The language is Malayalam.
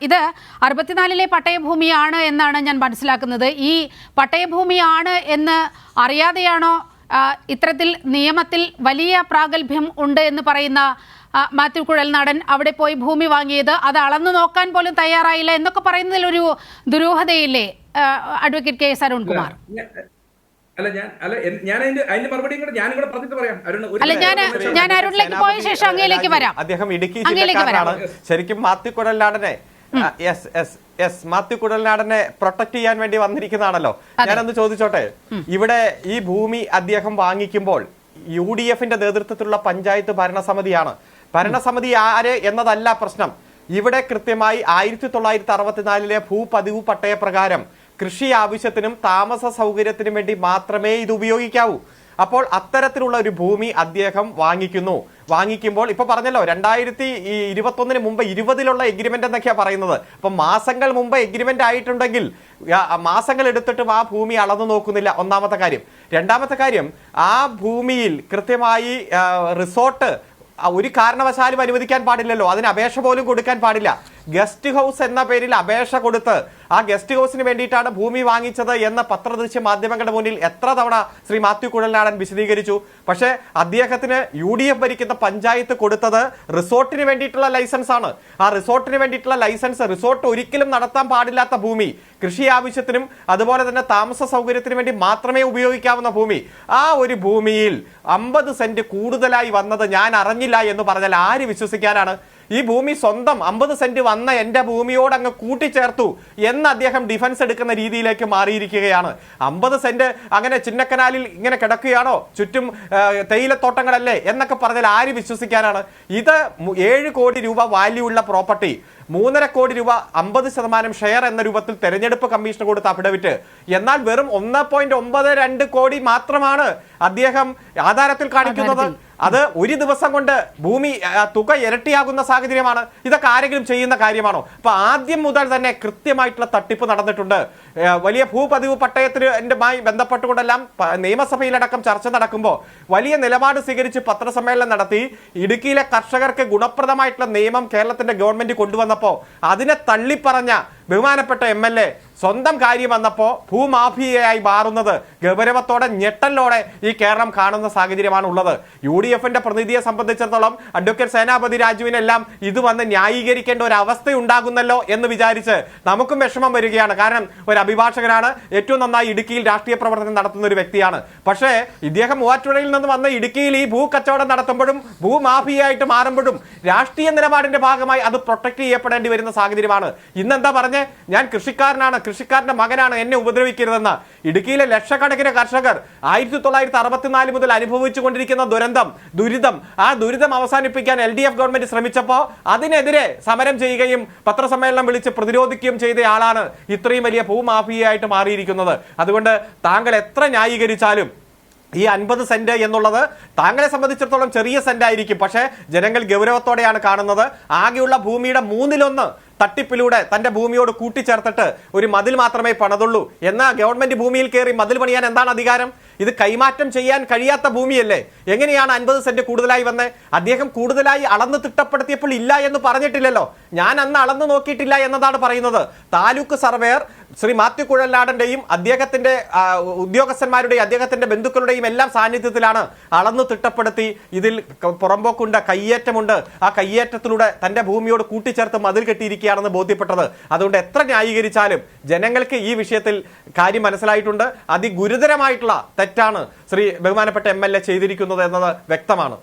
ഇത് 64-ലെ പട്ടയഭൂമിയാണ് എന്നാണ് ഞാൻ മനസ്സിലാക്കുന്നത്. ഈ പട്ടയഭൂമിയാണ് എന്ന് അറിയാതെയാണോ ഇത്തരത്തിൽ നിയമത്തിൽ വലിയ പ്രാഗൽഭ്യം ഉണ്ട് എന്ന് പറയുന്ന മാത്യു കുഴൽനാടൻ അവിടെ പോയി ഭൂമി വാങ്ങിയത്? അത് അളന്നു നോക്കാൻ പോലും തയ്യാറായില്ല എന്നൊക്കെ പറയുന്നതിൽ ഒരു ദുരൂഹതയില്ലേ അഡ്വക്കേറ്റ് കെ എസ് അരുൺകുമാർ? ഞാൻ അരുണിലേക്ക് പോയ ശേഷം അങ്ങയിലേക്ക് വരാം. അദ്ദേഹം ഇടുക്കി ജില്ലക്കാരനാണ്. ശരിക്കും മാത്യു കുഴൽനാടനെ മാത്യു കുഴൽനാടനെ പ്രൊട്ടക്ട് ചെയ്യാൻ വേണ്ടി വന്നിരിക്കുന്നതാണല്ലോ. ഞാനൊന്ന് ചോദിച്ചോട്ടെ, ഇവിടെ ഈ ഭൂമി അദ്ദേഹം വാങ്ങിക്കുമ്പോൾ UDFന്റെ നേതൃത്വത്തിലുള്ള പഞ്ചായത്ത് ഭരണസമിതിയാണ്. ഭരണസമിതി ആര് എന്നതല്ല പ്രശ്നം. ഇവിടെ കൃത്യമായി 1964-ലെ ഭൂപതിവ് പട്ടയപ്രകാരം കൃഷി ആവശ്യത്തിനും താമസ സൗകര്യത്തിനും വേണ്ടി മാത്രമേ ഇത് ഉപയോഗിക്കാവൂ. അപ്പോൾ അത്തരത്തിലുള്ള ഒരു ഭൂമി അദ്ദേഹം വാങ്ങിക്കുമ്പോൾ ഇപ്പൊ പറഞ്ഞല്ലോ 2021 മുമ്പ് 20-ലുള്ള എഗ്രിമെന്റ് എന്നൊക്കെയാ പറയുന്നത്. അപ്പൊ മാസങ്ങൾ മുമ്പ് എഗ്രിമെന്റ് ആയിട്ടുണ്ടെങ്കിൽ മാസങ്ങൾ എടുത്തിട്ടും ആ ഭൂമി അളന്നു നോക്കുന്നില്ല, ഒന്നാമത്തെ കാര്യം. രണ്ടാമത്തെ കാര്യം, ആ ഭൂമിയിൽ കൃത്യമായി റിസോർട്ട് ഒരു കാരണവശാലും അനുവദിക്കാൻ പാടില്ലല്ലോ, അതിന് അപേക്ഷ പോലും കൊടുക്കാൻ പാടില്ല. ഗസ്റ്റ് ഹൗസ് എന്ന പേരിൽ അപേക്ഷ കൊടുത്ത് ആ ഗസ്റ്റ് ഹൗസിന് വേണ്ടിയിട്ടാണ് ഭൂമി വാങ്ങിച്ചത് എന്ന് പത്രദൃശ്യ മാധ്യമങ്ങളുടെ മുന്നിൽ എത്ര തവണ ശ്രീ മാത്യു കുഴൽനാടൻ വിശദീകരിച്ചു. പക്ഷേ അദ്ദേഹത്തിന് UDF ഭരിക്കുന്ന പഞ്ചായത്ത് കൊടുത്തത് റിസോർട്ടിന് വേണ്ടിയിട്ടുള്ള ലൈസൻസ് ആണ്. ആ റിസോർട്ടിന് വേണ്ടിയിട്ടുള്ള ലൈസൻസ്, റിസോർട്ട് ഒരിക്കലും നടത്താൻ പാടില്ലാത്ത ഭൂമി, കൃഷി ആവശ്യത്തിനും അതുപോലെ തന്നെ താമസ സൗകര്യത്തിന് വേണ്ടി മാത്രമേ ഉപയോഗിക്കാവുന്ന ഭൂമി, ആ ഒരു ഭൂമിയിൽ 50 സെന്റ് കൂടുതലായി വന്നത് ഞാൻ അറിഞ്ഞില്ല എന്ന് പറഞ്ഞാൽ ആര് വിശ്വസിക്കാനാണ്? ഈ ഭൂമി സ്വന്തം 50 സെന്റ് വന്ന എന്റെ ഭൂമിയോട് അങ്ങ് കൂട്ടിച്ചേർത്തു എന്ന് അദ്ദേഹം ഡിഫൻസ് എടുക്കുന്ന രീതിയിലേക്ക് മാറിയിരിക്കുകയാണ്. 50 സെന്റ് അങ്ങനെ ചിന്നക്കനാലിൽ ഇങ്ങനെ കിടക്കുകയാണോ, ചുറ്റും തേയിലത്തോട്ടങ്ങളല്ലേ എന്നൊക്കെ പറഞ്ഞാൽ ആര് വിശ്വസിക്കാനാണ്? ഇത് 7 കോടി രൂപ വാല്യൂ ഉള്ള പ്രോപ്പർട്ടി, 3.5 കോടി രൂപ 50% ഷെയർ എന്ന രൂപത്തിൽ തെരഞ്ഞെടുപ്പ് കമ്മീഷന് കൊടുത്ത അഫിഡവിറ്റ്. എന്നാൽ വെറും 1.92 കോടി മാത്രമാണ് അദ്ദേഹം ആധാരത്തിൽ കാണിക്കുന്നത്. അത് ഒരു ദിവസം കൊണ്ട് ഭൂമി തുക ഇരട്ടിയാകുന്ന സാഹചര്യമാണ്. ഇതൊക്കെ ആരെങ്കിലും ചെയ്യുന്ന കാര്യമാണോ? അപ്പൊ ആദ്യം മുതൽ തന്നെ കൃത്യമായിട്ടുള്ള തട്ടിപ്പ് നടന്നിട്ടുണ്ട്. വലിയ ഭൂപതിവ് പട്ടയത്തിനുമായി ബന്ധപ്പെട്ടുകൊണ്ടെല്ലാം നിയമസഭയിലടക്കം ചർച്ച നടക്കുമ്പോൾ വലിയ നിലപാട് സ്വീകരിച്ച് പത്രസമ്മേളനം നടത്തി ഇടുക്കിയിലെ കർഷകർക്ക് ഗുണപ്രദമായിട്ടുള്ള നിയമം കേരളത്തിന്റെ ഗവൺമെന്റ് കൊണ്ടുവന്നപ്പോൾ അതിനെ തള്ളിപ്പറഞ്ഞ ബഹുമാനപ്പെട്ട MLA സ്വന്തം കാര്യം വന്നപ്പോ ഭൂമാഫിയയായി മാറുന്നത് ഗൗരവത്തോടെ ഞെട്ടലോടെ ഈ കേരളം കാണുന്ന സാഹചര്യമാണ് ഉള്ളത്. UDFന്റെ പ്രതിനിധിയെ സംബന്ധിച്ചിടത്തോളം അഡ്വക്കേറ്റ് സേനാപതി രാജുവിനെല്ലാം ഇത് വന്ന് ന്യായീകരിക്കേണ്ട ഒരു അവസ്ഥ ഉണ്ടാകുന്നല്ലോ എന്ന് വിചാരിച്ച് നമുക്കും വിഷമം വരികയാണ്. കാരണം ഒരു അഭിഭാഷകനാണ്, ഏറ്റവും നന്നായി ഇടുക്കിയിൽ രാഷ്ട്രീയ പ്രവർത്തനം നടത്തുന്ന ഒരു വ്യക്തിയാണ്. പക്ഷേ ഇദ്ദേഹം മൂവാറ്റുപുഴയിൽ നിന്ന് വന്ന് ഇടുക്കിയിൽ ഈ ഭൂ കച്ചവടം നടത്തുമ്പോഴും ഭൂമാഫിയായിട്ട് മാറുമ്പോഴും രാഷ്ട്രീയ നിലപാടിന്റെ ഭാഗമായി അത് പ്രൊട്ടക്ട് ചെയ്യപ്പെടേണ്ടി വരുന്ന സാഹചര്യമാണ്. ഇന്നെന്താ പറഞ്ഞ്, ഞാൻ കൃഷിക്കാരനാണ്, കൃഷിക്കാരന്റെ മകനാണ്, എന്നെ ഉപദ്രവിക്കരുതെന്ന് ഇടുക്കിയിലെ ലക്ഷക്കണക്കിന് കർഷകർ 1964 മുതൽ അനുഭവിച്ചു കൊണ്ടിരിക്കുന്ന ദുരിതം ആ ദുരിതം അവസാനിപ്പിക്കാൻ LDF ഗവൺമെന്റ് ശ്രമിച്ചപ്പോൾ അതിനെതിരെ സമരം ചെയ്യുകയും പത്രസമ്മേളനം വിളിച്ച് പ്രതിരോധിക്കുകയും ചെയ്ത ആളാണ് ഇത്രയും വലിയ ഭൂമാഫിയായിട്ട് മാറിയിരിക്കുന്നത്. അതുകൊണ്ട് താങ്കൾ എത്ര ന്യായീകരിച്ചാലും ഈ 50 സെന്റ് എന്നുള്ളത് താങ്കളെ സംബന്ധിച്ചിടത്തോളം ചെറിയ സെന്റ് ആയിരിക്കും. പക്ഷേ ജനങ്ങൾ ഗൗരവത്തോടെയാണ് കാണുന്നത്. ആകെയുള്ള ഭൂമിയുടെ 1/3 തട്ടിപ്പിലൂടെ തന്റെ ഭൂമിയോട് കൂട്ടിച്ചേർത്തിട്ട് ഒരു മതിൽ മാത്രമേ പണിതുള്ളൂ. എന്നാൽ ഗവൺമെന്റ് ഭൂമിയിൽ കയറി മതിൽ പണിയാൻ എന്താണ് അധികാരം? ഇത് കൈമാറ്റം ചെയ്യാൻ കഴിയാത്ത ഭൂമിയല്ലേ? എങ്ങനെയാണ് 50 സെന്റ് കൂടുതലായി വന്നേ? അദ്ദേഹം കൂടുതലായി അളന്ന് തിട്ടപ്പെടുത്തിയപ്പോൾ ഇല്ല എന്ന് പറഞ്ഞിട്ടില്ലല്ലോ. ഞാൻ അന്ന് അളന്നു നോക്കിയിട്ടില്ല എന്നതാണ് പറയുന്നത്. താലൂക്ക് സർവേയർ ശ്രീ മാത്യു കുഴൽനാടന്റെയും അദ്ദേഹത്തിന്റെ ഉദ്യോഗസ്ഥന്മാരുടെയും അദ്ദേഹത്തിന്റെ ബന്ധുക്കളുടെയും എല്ലാം സാന്നിധ്യത്തിലാണ് അളന്നു തിട്ടപ്പെടുത്തി ഇതിൽ പുറമ്പോക്കുണ്ട്, കയ്യേറ്റമുണ്ട്, ആ കയ്യേറ്റത്തിലൂടെ തന്റെ ഭൂമിയോട് കൂട്ടിച്ചേർത്ത് മതിൽ കെട്ടിയിരിക്കുകയാണെന്ന് ബോധ്യപ്പെട്ടത്. അതുകൊണ്ട് എത്ര ന്യായീകരിച്ചാലും ജനങ്ങൾക്ക് ഈ വിഷയത്തിൽ കാര്യം മനസ്സിലായിട്ടുണ്ട്. അതിഗുരുതരമായിട്ടുള്ള തെറ്റാണ് ശ്രീ ബഹുമാനപ്പെട്ട MLA ചെയ്തിരിക്കുന്നത് എന്നത് വ്യക്തമാണ്.